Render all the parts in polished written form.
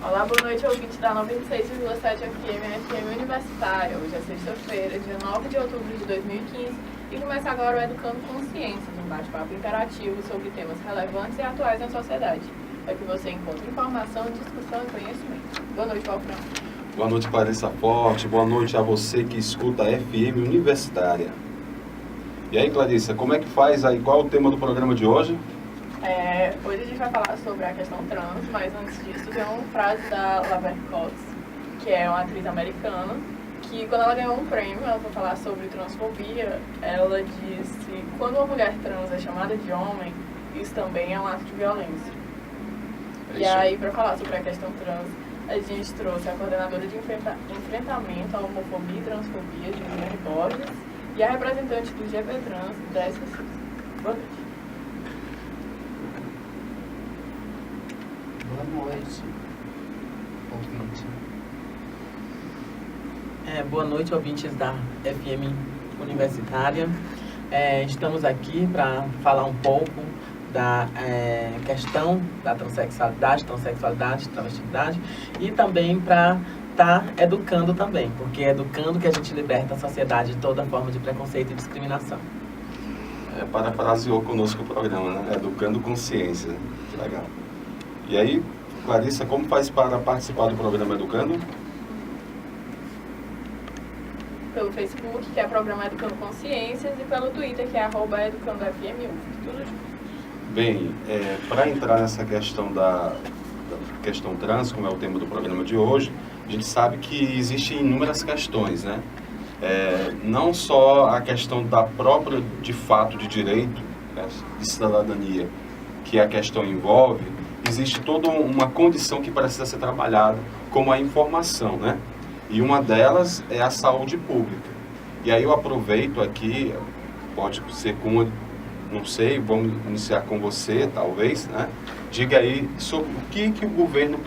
Olá, boa noite, ouvinte da 96,7 FM, FM Universitária. Hoje é sexta-feira, dia 9 de outubro de 2015, e começa agora o Educando Consciências, um bate-papo interativo sobre temas relevantes e atuais na sociedade. Aqui você encontra informação, discussão e conhecimento. Boa noite, Walfran. Boa noite, Clarissa Forte. Boa noite a você que escuta a FM Universitária. E aí, Clarissa, como é que faz aí? Qual é o tema do programa de hoje? Hoje a gente vai falar sobre a questão trans, mas antes disso tem uma frase da Laverne Cox, que é uma atriz americana, que quando ela ganhou um prêmio, ela foi falar sobre transfobia, ela disse: quando uma mulher trans é chamada de homem, isso também é um ato de violência. E aí, para falar sobre a questão trans, a gente trouxe a coordenadora de enfrentamento à homofobia e transfobia, Juliane Borges, e a representante do GP Trans, Jéssica Souza. Boa noite. Boa noite, ouvinte. Boa noite, ouvintes da FM Universitária. Estamos aqui para falar um pouco da questão da transexualidade, travestilidade, e também para estar educando também, porque é educando que a gente liberta a sociedade de toda forma de preconceito e discriminação. Parafraseou conosco o programa, né? Educando Consciência. Que legal. E aí, Clarissa, como faz para participar do programa Educando? Pelo Facebook, que é o programa Educando Consciências, e pelo Twitter, que é @EducandoFMU. Tudo junto. Bem, para entrar nessa questão da questão trans, como é o tema do programa de hoje, a gente sabe que existem inúmeras questões, né? Não só a questão da própria, de fato, de direito, né, de cidadania, que a questão envolve, existe toda uma condição que precisa ser trabalhada, como a informação, né? E uma delas é a saúde pública. E aí eu aproveito aqui, pode ser com, não sei, vamos iniciar com você, talvez, né? Diga aí sobre o que o governo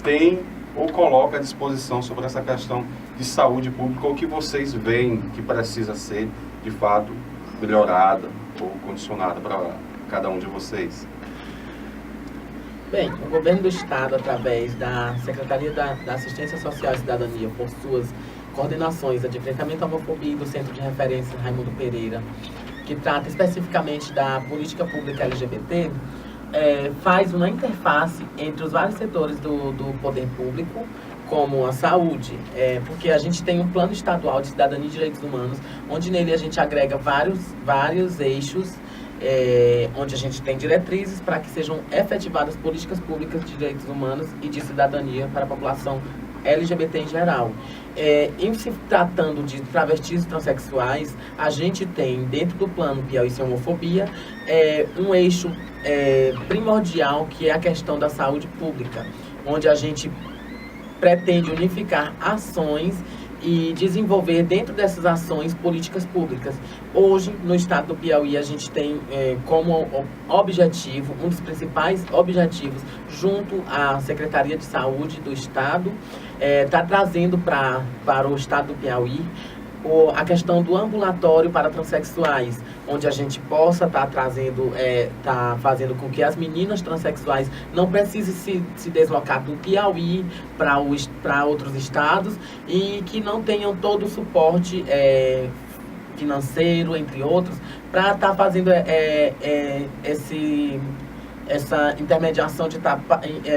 tem ou coloca à disposição sobre essa questão de saúde pública, ou que vocês veem que precisa ser, de fato, melhorada ou condicionada para cada um de vocês. Bem, o governo do Estado, através da Secretaria da Assistência Social e Cidadania, por suas coordenações de enfrentamento à homofobia e do Centro de Referência Raimundo Pereira, que trata especificamente da política pública LGBT, faz uma interface entre os vários setores do poder público, como a saúde, porque a gente tem um plano estadual de cidadania e direitos humanos, onde nele a gente agrega vários eixos, onde a gente tem diretrizes para que sejam efetivadas políticas públicas de direitos humanos e de cidadania para a população LGBT em geral. Em se tratando de travestis e transexuais, a gente tem dentro do plano Piauí Sem Homofobia um eixo primordial, que é a questão da saúde pública, onde a gente pretende unificar ações e desenvolver dentro dessas ações políticas públicas. Hoje, no estado do Piauí, a gente tem como objetivo, um dos principais objetivos, junto à Secretaria de Saúde do Estado, está trazendo para o estado do Piauí a questão do ambulatório para transexuais, onde a gente possa estar fazendo com que as meninas transexuais não precisem se deslocar do Piauí para outros estados, e que não tenham todo o suporte financeiro, entre outros, para estar fazendo essa intermediação de estar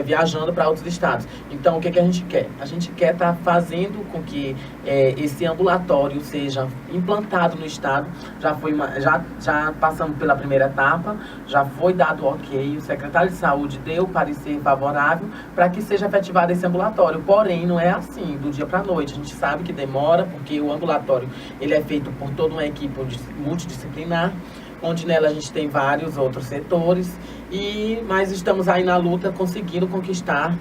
viajando para outros estados. Então, o que a gente quer? A gente quer estar fazendo com que esse ambulatório seja implantado no estado. Já passamos pela primeira etapa, já foi dado ok, o secretário de saúde deu parecer favorável para que seja efetivado esse ambulatório. Porém, não é assim, do dia para a noite. A gente sabe que demora, porque o ambulatório ele é feito por toda uma equipe multidisciplinar, onde nela a gente tem vários outros setores, mas estamos aí na luta conseguindo conquistar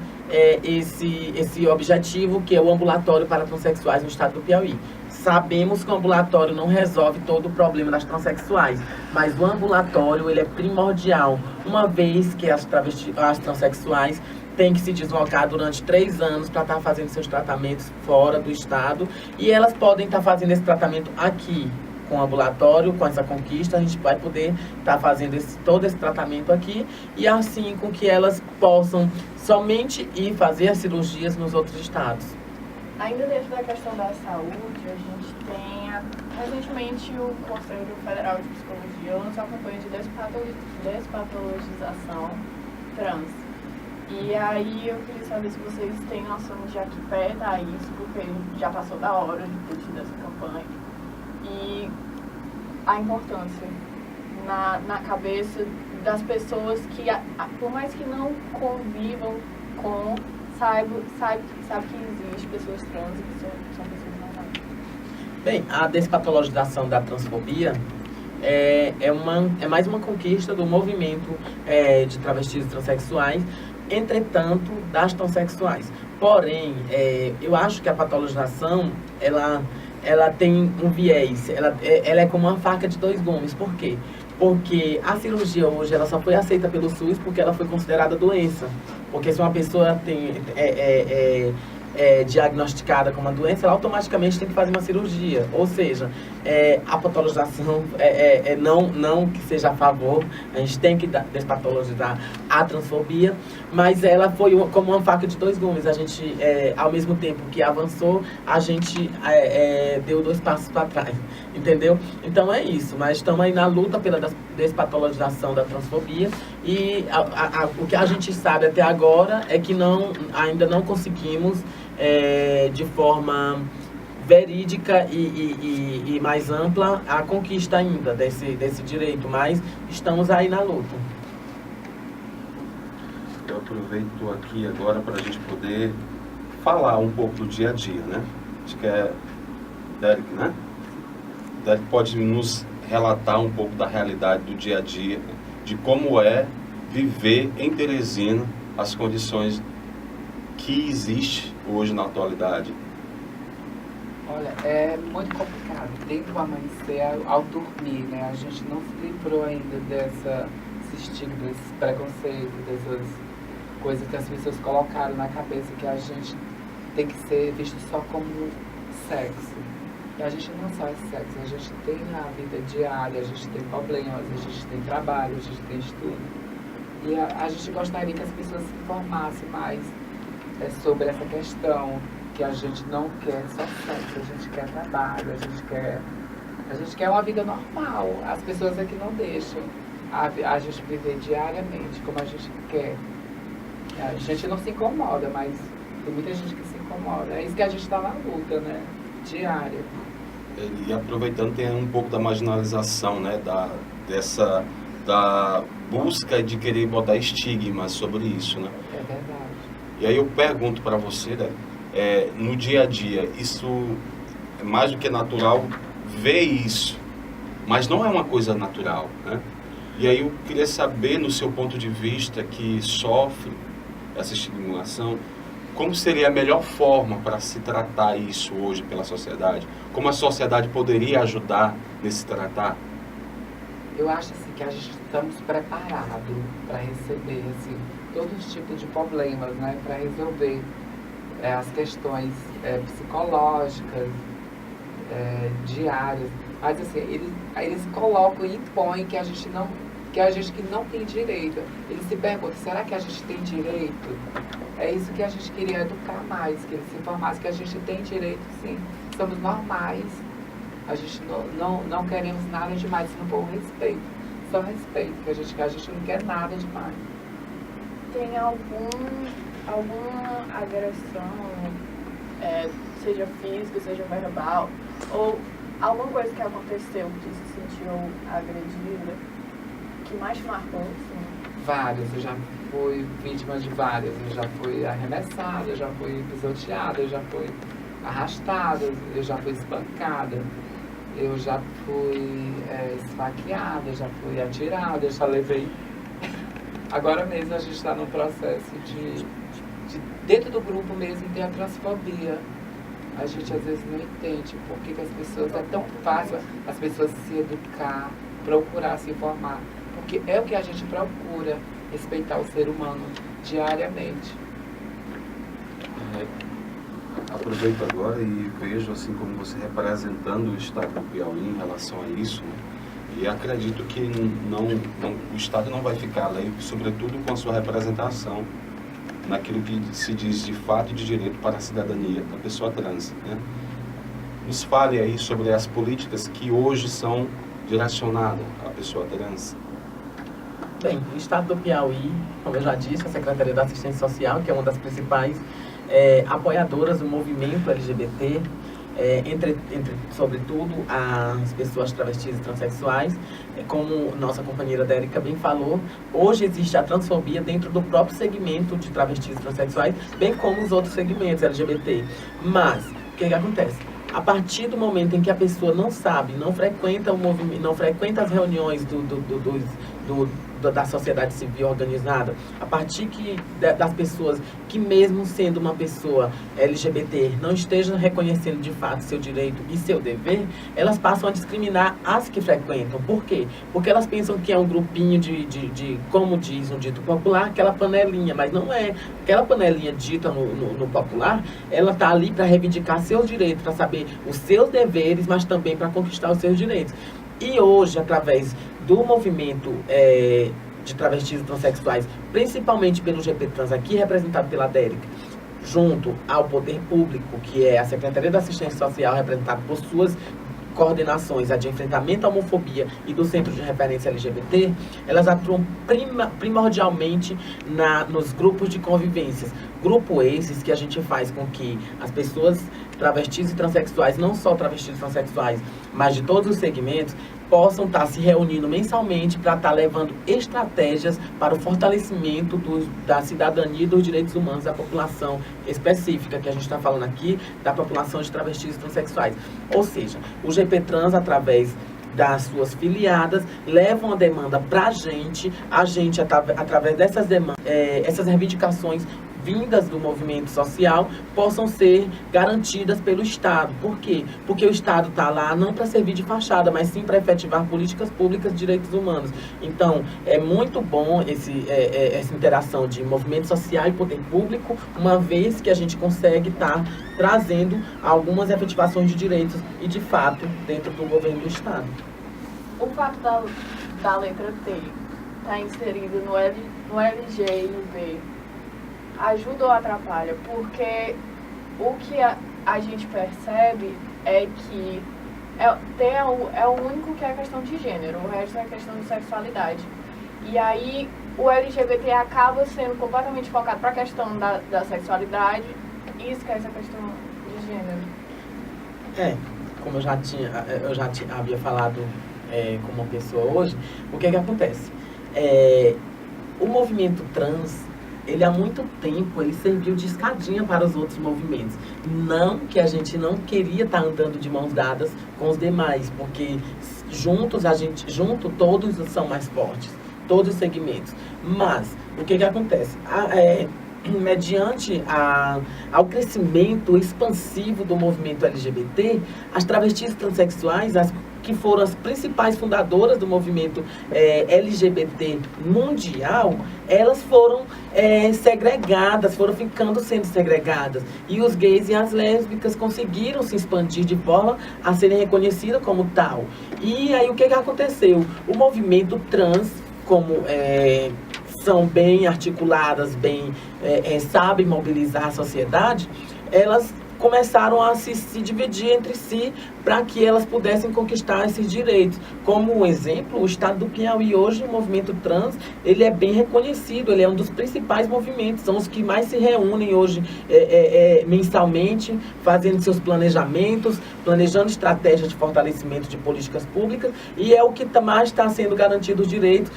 esse objetivo, que é o ambulatório para transexuais no estado do Piauí. Sabemos que o ambulatório não resolve todo o problema das transexuais, mas o ambulatório ele é primordial, uma vez que as transexuais têm que se deslocar durante 3 anos para estar fazendo seus tratamentos fora do estado, e elas podem estar fazendo esse tratamento aqui com o ambulatório, com essa conquista, a gente vai poder estar fazendo todo esse tratamento aqui e assim com que elas possam somente ir fazer as cirurgias nos outros estados. Ainda dentro da questão da saúde, a gente tem recentemente o Conselho Federal de Psicologia lançou uma campanha de despatologização trans. E aí eu queria saber se vocês têm noção de a que pé está isso, porque já passou da hora de ter tido essa campanha. E a importância na cabeça das pessoas que, por mais que não convivam com, sabe que existe pessoas trans e que são pessoas normais. Bem, a despatologização da transfobia é mais uma conquista do movimento de travestis e transexuais, entretanto, das transexuais. Porém, eu acho que a patologização, ela tem um viés, ela é como uma faca de dois gumes. Por quê? Porque a cirurgia hoje ela só foi aceita pelo SUS porque ela foi considerada doença. Porque se uma pessoa é diagnosticada com uma doença, ela automaticamente tem que fazer uma cirurgia. Ou seja, a patologização não que seja a favor, a gente tem que despatologizar a transfobia, mas ela foi como uma faca de dois gumes. A gente, ao mesmo tempo que avançou, a gente deu 2 passos para trás, entendeu? Então é isso, mas estamos aí na luta pela despatologização da transfobia e o que a gente sabe até agora é que ainda não conseguimos de forma verídica e mais ampla a conquista ainda desse direito, mas estamos aí na luta. Eu aproveito aqui agora para a gente poder falar um pouco do dia a dia, né? Acho que é Derek, né? Derek pode nos relatar um pouco da realidade do dia a dia, de como é viver em Teresina as condições que existe hoje na atualidade. Olha, é muito complicado. Desde o amanhecer ao dormir, né? A gente não se livrou ainda desse estigma, desse preconceito, dessas coisas que as pessoas colocaram na cabeça que a gente tem que ser visto só como sexo. E a gente não só é sexo, a gente tem a vida diária, a gente tem problemas, a gente tem trabalho, a gente tem estudo. E a gente gostaria que as pessoas se informassem mais sobre essa questão, que a gente não quer só sexo, a gente quer trabalho, a gente quer uma vida normal. As pessoas aqui não deixam a gente viver diariamente como a gente quer. A gente não se incomoda, mas tem muita gente que se incomoda. É isso que a gente está na luta, né? Diária. E aproveitando, tem um pouco da marginalização, né? Da busca de querer botar estigmas sobre isso, né? É verdade. E aí eu pergunto para você, né? No dia a dia, isso é mais do que natural ver isso, mas não é uma coisa natural, né? E aí eu queria saber, no seu ponto de vista, que sofre essa estigmatização, como seria a melhor forma para se tratar isso hoje pela sociedade? Como a sociedade poderia ajudar nesse tratar? Eu acho assim, que a gente estamos preparados para receber assim, todos os tipos de problemas, né? Para resolver as questões psicológicas, diárias. Mas assim, eles colocam e impõem que a gente que não tem direito. Eles se perguntam, será que a gente tem direito? É isso que a gente queria educar mais, que eles se informassem que a gente tem direito, sim. Somos normais. A gente não queremos nada demais, se não for o respeito. Só respeito, que a gente não quer nada demais. Tem alguma agressão, seja física, seja verbal, ou alguma coisa que aconteceu que se sentiu agredida, que mais te marcou, assim? Várias, eu já fui vítima de várias. Eu já fui arremessada, eu já fui pisoteada, eu já fui arrastada, eu já fui espancada, eu já fui esfaqueada, eu já fui atirada, eu já levei. Agora mesmo a gente está no processo de dentro do grupo mesmo, ter a transfobia. A gente às vezes não entende por que as pessoas, é tão fácil as pessoas se educar, procurar se informar. Porque é o que a gente procura, respeitar o ser humano diariamente. aproveito agora e vejo assim como você representando o Estado do Piauí em relação a isso, né? E acredito que o Estado não vai ficar além, sobretudo com a sua representação naquilo que se diz de fato e de direito para a cidadania da pessoa trans, né? Nos fale aí sobre as políticas que hoje são direcionadas à pessoa trans. Bem, o Estado do Piauí, como eu já disse, a Secretaria da Assistência Social, que é uma das principais apoiadoras do movimento LGBT, sobretudo as pessoas travestis e transexuais. Como nossa companheira Dérica bem falou, hoje existe a transfobia dentro do próprio segmento de travestis e transexuais, bem como os outros segmentos LGBT. Mas, o que acontece? A partir do momento em que a pessoa não sabe, não frequenta o movimento, não frequenta as reuniões da sociedade civil organizada, a partir das pessoas que, mesmo sendo uma pessoa LGBT, não estejam reconhecendo de fato seu direito e seu dever, elas passam a discriminar as que frequentam. Por quê? Porque elas pensam que é um grupinho como diz um dito popular, aquela panelinha, mas não é. Aquela panelinha dita no popular, ela está ali para reivindicar seus direitos, para saber os seus deveres, mas também para conquistar os seus direitos. E hoje, através do movimento de travestis e transexuais, principalmente pelo GP Trans, aqui representado pela Dérica, junto ao poder público, que é a Secretaria da Assistência Social, representada por suas coordenações, a de enfrentamento à homofobia e do Centro de Referência LGBT, elas atuam primordialmente nos grupos de convivências. Grupo esses que a gente faz com que as pessoas travestis e transexuais, não só travestis e transexuais, mas de todos os segmentos, possam estar se reunindo mensalmente para estar levando estratégias para o fortalecimento da cidadania e dos direitos humanos da população específica, que a gente está falando aqui, da população de travestis e transexuais. Ou seja, o GP Trans, através das suas filiadas, levam a demanda para a gente, através dessas demandas, essas reivindicações vindas do movimento social, possam ser garantidas pelo Estado. Por quê? Porque o Estado está lá não para servir de fachada, mas sim para efetivar políticas públicas de direitos humanos. Então, é muito bom essa interação de movimento social e poder público, uma vez que a gente consegue estar trazendo algumas efetivações de direitos e, de fato, dentro do governo do Estado. O fato da letra T estar inserido no LG e no B ajuda ou atrapalha? Porque o que a gente percebe é que T é o único que é questão de gênero, o resto é questão de sexualidade. E aí o LGBT acaba sendo completamente focado para a questão da sexualidade e esquece a questão de gênero. Como eu já havia falado com uma pessoa hoje, o que acontece? O movimento trans, ele há muito tempo, ele serviu de escadinha para os outros movimentos. Não que a gente não queria estar andando de mãos dadas com os demais, porque junto todos são mais fortes, todos os segmentos. Mas, o que acontece? Mediante ao crescimento expansivo do movimento LGBT, as travestis transexuais, que foram as principais fundadoras do movimento LGBT mundial, elas foram segregadas, foram sendo segregadas. E os gays e as lésbicas conseguiram se expandir de forma a serem reconhecidas como tal. E aí o que aconteceu? O movimento trans, como são bem articuladas, sabem mobilizar a sociedade, elas começaram a se dividir entre si para que elas pudessem conquistar esses direitos. Como um exemplo, o Estado do Piauí hoje, o movimento trans, ele é bem reconhecido, ele é um dos principais movimentos, são os que mais se reúnem hoje mensalmente, fazendo seus planejamentos, planejando estratégias de fortalecimento de políticas públicas, e é o que mais está sendo garantido os direitos.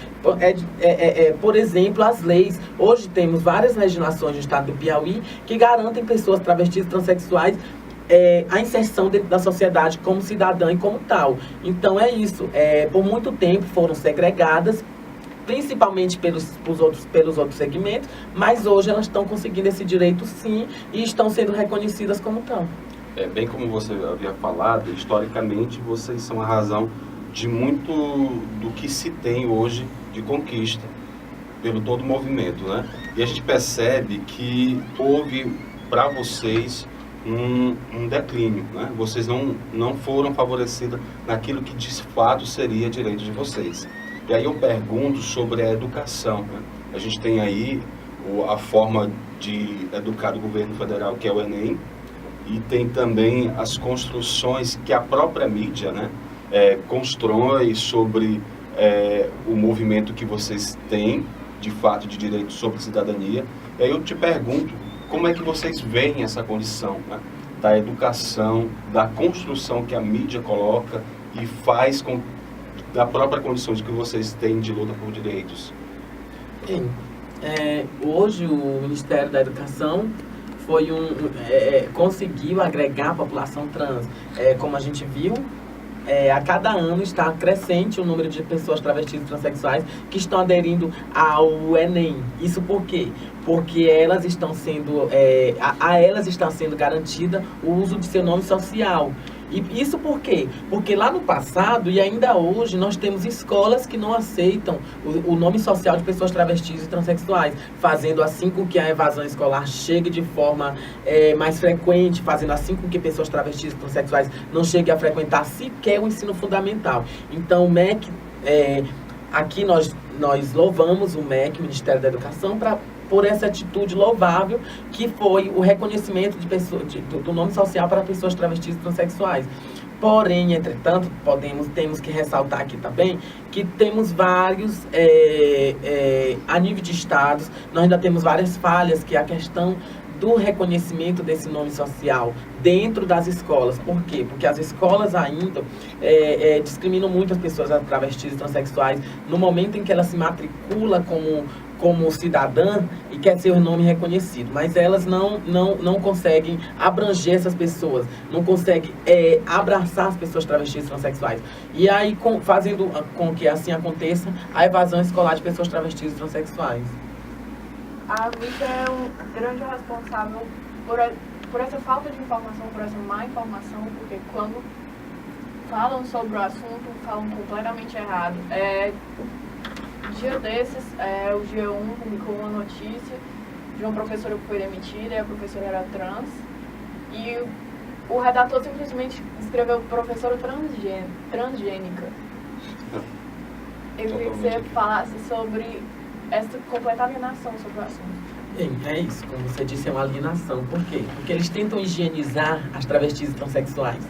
Por exemplo, as leis. Hoje temos várias legislações no Estado do Piauí que garantem pessoas travestis e transexuais a inserção dentro da sociedade como cidadã e como tal. Então é isso. Por muito tempo foram segregadas, principalmente pelos outros segmentos, mas hoje elas estão conseguindo esse direito sim e estão sendo reconhecidas como tal. Bem como você havia falado, historicamente vocês são a razão de muito do que se tem hoje de conquista pelo todo o movimento, né? E a gente percebe que houve para vocês um declínio, né? Vocês não foram favorecidas naquilo que de fato seria direito de vocês. E aí eu pergunto sobre a educação, né? A gente tem aí a forma de educar o governo federal, que é o Enem, e tem também as construções que a própria mídia, né, constrói sobre o movimento que vocês têm, de fato, de direito sobre cidadania. E aí eu te pergunto, como é que vocês veem essa condição, né, da educação, da construção que a mídia coloca e faz com da própria condição de que vocês têm de luta por direitos? Bem, hoje o Ministério da Educação foi conseguiu agregar a população trans. Como a gente viu, a cada ano está crescente o número de pessoas travestis e transexuais que estão aderindo ao Enem. Isso por quê? Porque elas estão sendo, a elas está sendo garantida o uso de seu nome social. E isso por quê? Porque lá no passado e ainda hoje nós temos escolas que não aceitam o nome social de pessoas travestis e transexuais, fazendo assim com que a evasão escolar chegue de forma mais frequente, fazendo assim com que pessoas travestis e transexuais não cheguem a frequentar sequer o ensino fundamental. Então o MEC, aqui nós louvamos o MEC, Ministério da Educação, por essa atitude louvável que foi o reconhecimento de do nome social para pessoas travestis e transexuais. Porém, entretanto, temos que ressaltar aqui também que temos vários, a nível de estados, nós ainda temos várias falhas, que é a questão do reconhecimento desse nome social dentro das escolas. Por quê? Porque as escolas ainda discriminam muito as pessoas travestis e transexuais no momento em que ela se matricula como cidadã e quer ser o nome reconhecido, mas elas não conseguem abranger essas pessoas, não conseguem abraçar as pessoas travestis e transexuais. E aí, fazendo com que assim aconteça a evasão escolar de pessoas travestis e transexuais. A mídia é um grande responsável por essa falta de informação, por essa má informação, porque quando falam sobre o assunto, falam completamente errado. Dia desses, o G1 publicou uma notícia de uma professora que foi demitida, e a professora era trans, e o redator simplesmente escreveu professora transgênica. Eu queria que você falasse sobre essa completa alienação sobre o assunto. Bem, é isso, como você disse, é uma alienação. Por quê? Porque eles tentam higienizar as travestis e transexuais.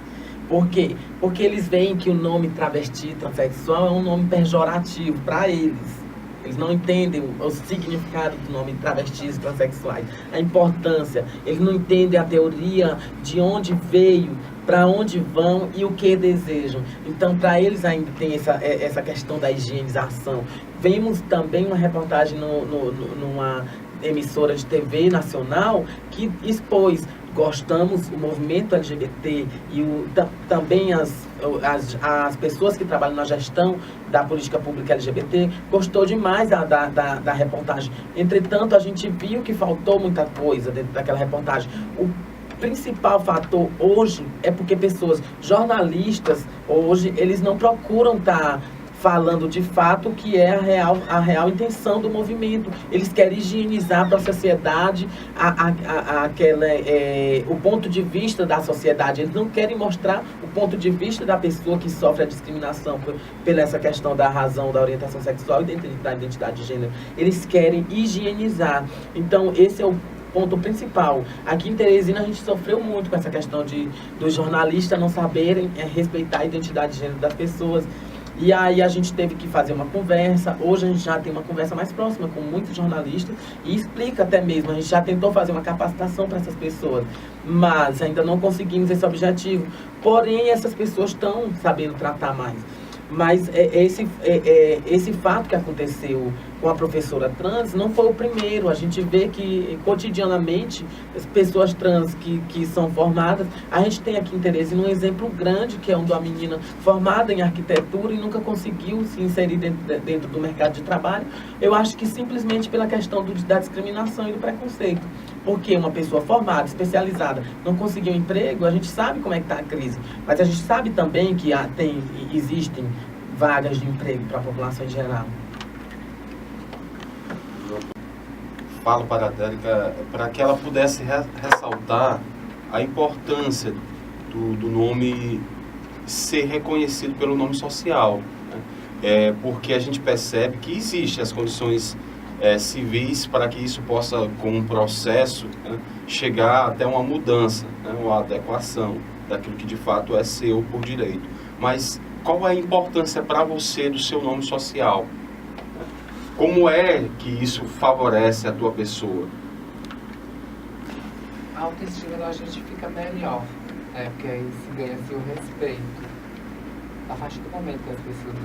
Por quê? Porque eles veem que o nome travesti transexual é um nome pejorativo para eles. Eles não entendem o significado do nome travestis e transexuais, a importância. Eles não entendem a teoria de onde veio, para onde vão e o que desejam. Então, para eles ainda tem essa questão da higienização. Vimos também uma reportagem numa emissora de TV nacional que expôs: gostamos, o movimento LGBT e também as pessoas que trabalham na gestão da política pública LGBT gostou demais da reportagem. Entretanto, a gente viu que faltou muita coisa dentro daquela reportagem. O principal fator hoje é porque pessoas, jornalistas, hoje, eles não procuram estar falando de fato o que é a real intenção do movimento. Eles querem higienizar para a sociedade o ponto de vista da sociedade. Eles não querem mostrar o ponto de vista da pessoa que sofre a discriminação pela essa questão da razão da orientação sexual e da identidade de gênero. Eles querem higienizar. Então, esse é o ponto principal. Aqui em Teresina a gente sofreu muito com essa questão dos jornalistas não saberem respeitar a identidade de gênero das pessoas. E aí a gente teve que fazer uma conversa. Hoje a gente já tem uma conversa mais próxima com muitos jornalistas e explica até mesmo. A gente já tentou fazer uma capacitação para essas pessoas, mas ainda não conseguimos esse objetivo. Porém, essas pessoas estão sabendo tratar mais. Mas esse fato que aconteceu com a professora trans não foi o primeiro. A gente vê que cotidianamente as pessoas trans que são formadas, a gente tem aqui em Teresina um exemplo grande, que é uma menina formada em arquitetura e nunca conseguiu se inserir dentro do mercado de trabalho. Eu acho que simplesmente pela questão da discriminação e do preconceito. Porque uma pessoa formada, especializada, não conseguiu um emprego, a gente sabe como é que está a crise. Mas a gente sabe também que existem vagas de emprego para a população em geral. Falo para a Dérica para que ela pudesse ressaltar a importância do nome ser reconhecido pelo nome social, né? Porque a gente percebe que existem as condições civis para que isso possa, com um processo, né, chegar até uma mudança, né, uma adequação daquilo que de fato é seu por direito. Mas qual é a importância para você do seu nome social? Como é que isso favorece a tua pessoa? A autoestima a gente fica melhor, né? Porque aí se ganha-se o respeito. A partir do momento que as pessoas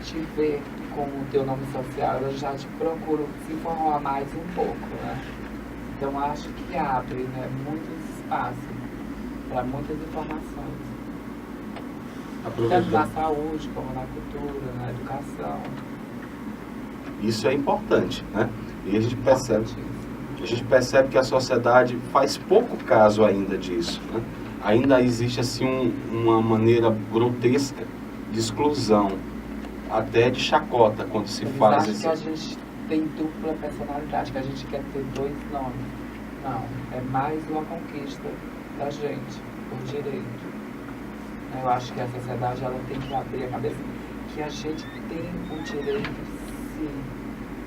te vê com o teu nome social, elas já te procuram se informar mais um pouco, né? Então acho que abre, né, muitos espaços para muitas informações. Tanto na saúde, como na cultura, na educação. Isso é importante, né? E a gente percebe que a sociedade faz pouco caso ainda disso, né? Ainda existe assim uma maneira grotesca de exclusão, até de chacota quando se faz isso. Que a gente tem dupla personalidade, que a gente quer ter dois nomes. Não, é mais uma conquista da gente, por direito. Eu acho que a sociedade ela tem que abrir a cabeça que a gente tem o direito, sim,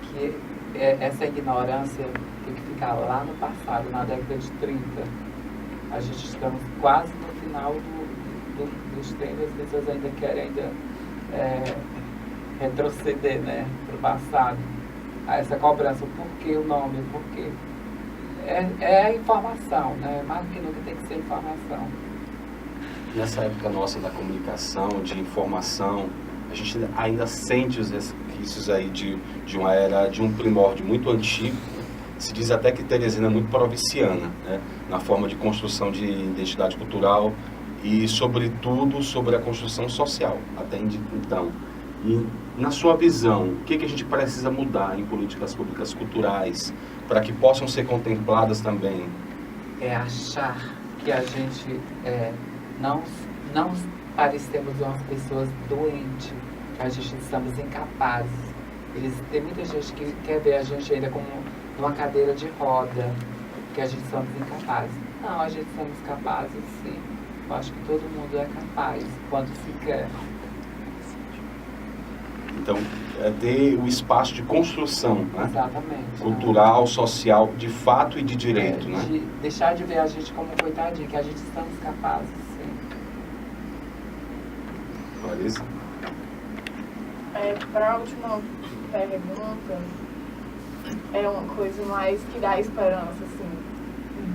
que essa ignorância tem que ficar lá no passado, na década de 30. A gente estamos quase no final dos tempos, as pessoas ainda querem retroceder, né, para o passado. Essa cobrança, por que o nome, por quê? É a informação, né? Mais do que nunca tem que ser informação. Nessa época nossa da comunicação, de informação, a gente ainda sente os resquícios aí de uma era, de um primórdio muito antigo. Se diz até que Teresina é muito provinciana, né, na forma de construção de identidade cultural e, sobretudo, sobre a construção social, até então. E, na sua visão, o que a gente precisa mudar em políticas públicas culturais para que possam ser contempladas também? É achar que a gente não parecemos umas pessoas doentes, que a gente estamos incapazes. Tem muita gente que quer ver a gente ainda como numa cadeira de roda, que a gente somos incapazes. Não, a gente somos capazes, sim. Eu acho que todo mundo é capaz quando se quer. Então, é ter o espaço de construção, né? Exatamente. Cultural, social, de fato e de direito, né? De deixar de ver a gente como coitadinho, que a gente estamos capazes, sim. Larissa? Para a última pergunta, é uma coisa mais que dá esperança, assim,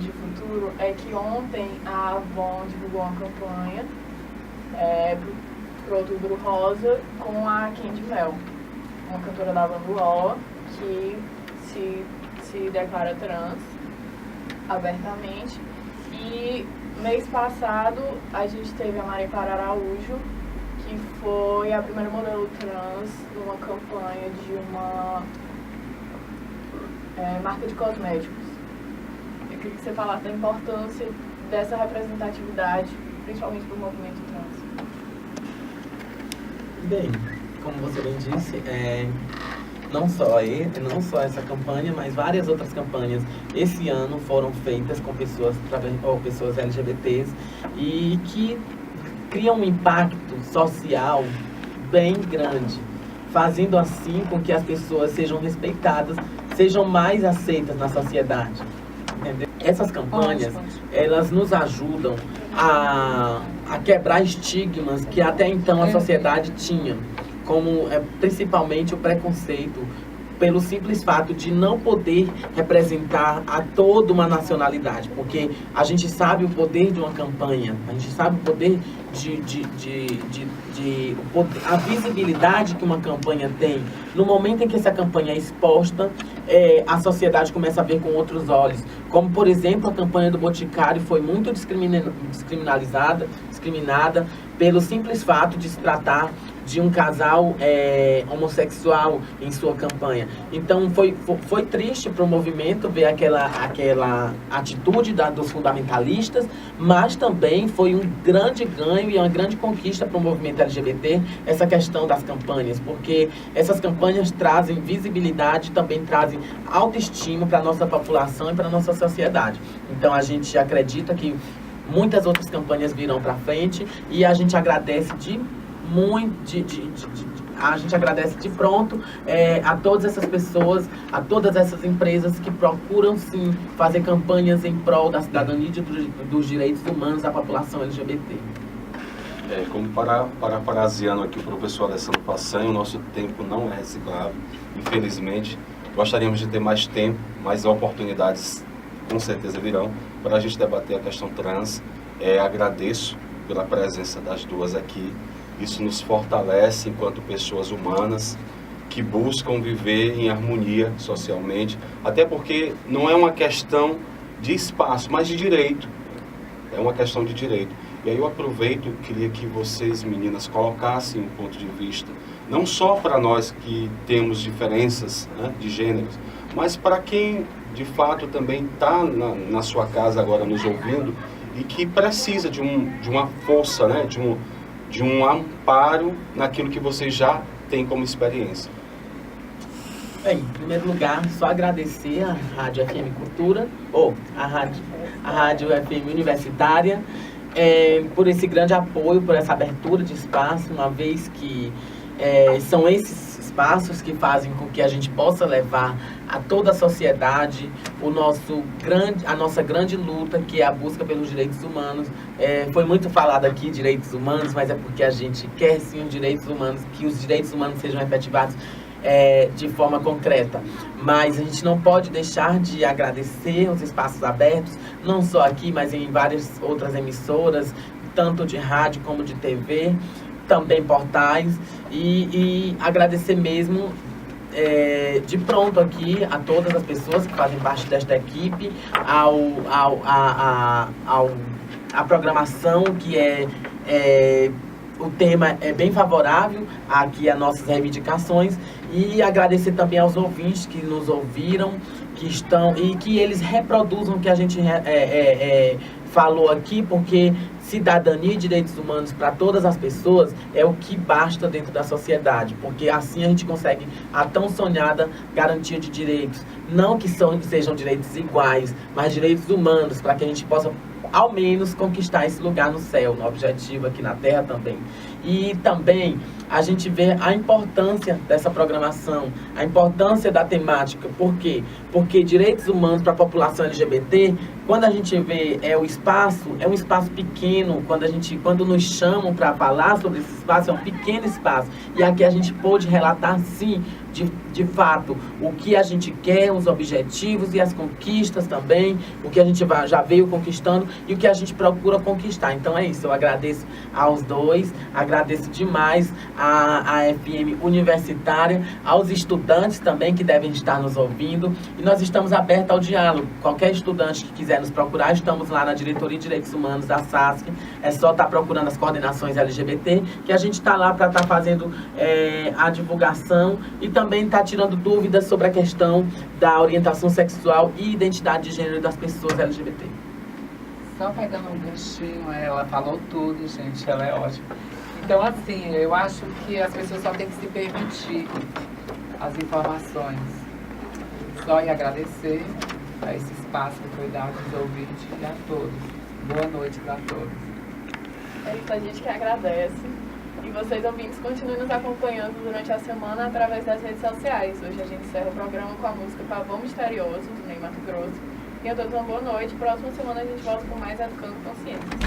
de futuro, é que ontem a Avon divulgou uma campanha pro Outubro Rosa com a Candy Mel, uma cantora da banda UOL que se declara trans abertamente. E mês passado a gente teve a Maria Clara Araújo, que foi a primeira modelo trans numa campanha de uma marca de cosméticos. Eu queria que você falasse da importância dessa representatividade, principalmente para o movimento trans. Bem, como você bem disse, não só essa campanha, mas várias outras campanhas esse ano foram feitas com pessoas LGBTs e que criam um impacto social bem grande, fazendo assim com que as pessoas sejam respeitadas, sejam mais aceitas na sociedade. Entendeu? Essas campanhas, elas nos ajudam a quebrar estigmas que até então a sociedade tinha, como principalmente o preconceito pelo simples fato de não poder representar a toda uma nacionalidade, porque a gente sabe o poder de uma campanha, a gente sabe o poder a visibilidade que uma campanha tem. No momento em que essa campanha é exposta, a sociedade começa a ver com outros olhos. Como, por exemplo, a campanha do Boticário foi muito discriminada pelo simples fato de se tratar de um casal homossexual em sua campanha. Então foi triste para o movimento ver aquela atitude dos fundamentalistas, mas também foi um grande ganho e uma grande conquista para o movimento LGBT essa questão das campanhas, porque essas campanhas trazem visibilidade, também trazem autoestima para a nossa população e para a nossa sociedade. Então a gente acredita que muitas outras campanhas virão para frente e a gente agradece a gente agradece de pronto a todas essas pessoas, a todas essas empresas que procuram sim fazer campanhas em prol da cidadania e dos direitos humanos da população LGBT. Como parafraseando aqui o professor Alessandro Passanha, o nosso tempo não é reciclável, infelizmente. Gostaríamos de ter mais tempo, mais oportunidades com certeza virão para a gente debater a questão trans. Agradeço pela presença das duas aqui. Isso nos fortalece enquanto pessoas humanas que buscam viver em harmonia socialmente, até porque não é uma questão de espaço, mas de direito. É uma questão de direito. E aí eu aproveito, queria que vocês, meninas, colocassem um ponto de vista, não só para nós que temos diferenças, né, de gêneros, mas para quem de fato também está na sua casa agora nos ouvindo e que precisa de uma força, né, de um amparo naquilo que vocês já têm como experiência. Bem, em primeiro lugar, só agradecer à Rádio FM Cultura, ou a Rádio FM Universitária, por esse grande apoio, por essa abertura de espaço, uma vez que são esses espaços que fazem com que a gente possa levar a toda a sociedade a nossa grande luta, que é a busca pelos direitos humanos. Foi muito falado aqui direitos humanos, mas é porque a gente quer sim os direitos humanos, que os direitos humanos sejam efetivados de forma concreta. Mas a gente não pode deixar de agradecer os espaços abertos, não só aqui, mas em várias outras emissoras, tanto de rádio como de TV, também portais, e agradecer mesmo de pronto aqui a todas as pessoas que fazem parte desta equipe, a programação que o tema é bem favorável aqui a nossas reivindicações, e agradecer também aos ouvintes que nos ouviram, que estão e que eles reproduzam o que a gente falou aqui, porque cidadania e direitos humanos para todas as pessoas é o que basta dentro da sociedade, porque assim a gente consegue a tão sonhada garantia de direitos, não que sejam direitos iguais, mas direitos humanos, para que a gente possa ao menos conquistar esse lugar no céu, no objetivo aqui na Terra também. E também a gente vê a importância dessa programação, a importância da temática. Por quê? Porque direitos humanos para a população LGBT, quando a gente vê é um espaço pequeno, quando nos chamam para falar sobre esse espaço, é um pequeno espaço. E aqui a gente pôde relatar, sim, de fato, o que a gente quer, os objetivos e as conquistas também, o que a gente já veio conquistando e o que a gente procura conquistar. Então é isso, eu agradeço aos dois, agradeço demais a FM Universitária, aos estudantes também que devem estar nos ouvindo, e nós estamos abertos ao diálogo. Qualquer estudante que quiser nos procurar, estamos lá na Diretoria de Direitos Humanos da SASC, é só estar procurando as coordenações LGBT, que a gente está lá para estar fazendo a divulgação e também está tirando dúvidas sobre a questão da orientação sexual e identidade de gênero das pessoas LGBT. Só pegando um ganchinho, ela falou tudo, gente, ela é ótima. Então, assim, eu acho que as pessoas só têm que se permitir as informações. Só ir agradecer a esse espaço que foi dado aos ouvintes e a todos. Boa noite para todos. É isso, a gente que agradece. E vocês, ouvintes, continuem nos acompanhando durante a semana através das redes sociais. Hoje a gente encerra o programa com a música Pavão Misterioso, do Ney Mato Grosso. Tenham todos uma boa noite. Próxima semana a gente volta com mais Educando Consciências.